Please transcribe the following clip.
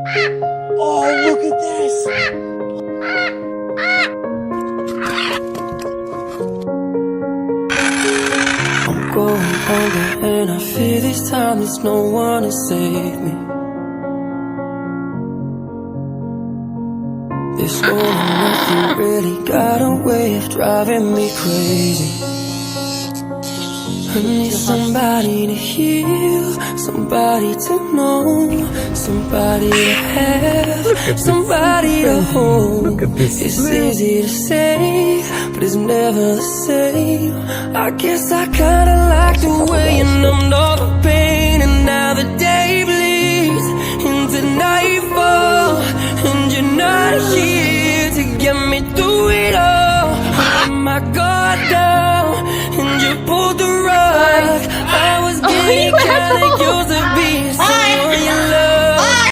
Oh, look at this. I'm going under and I fear this time there's no one to save me. This all and nothing really got a way of driving me crazy. I need somebody to heal, somebody to know, somebody to have, somebody to hold. It's easy to say, but it's never the same. I guess I kinda like the way you numbed all the pain, and now the day bleeds into nightfall, and you're not here to get me through it all. I let my guard down, and you pulled the rug. I was getting kinda used to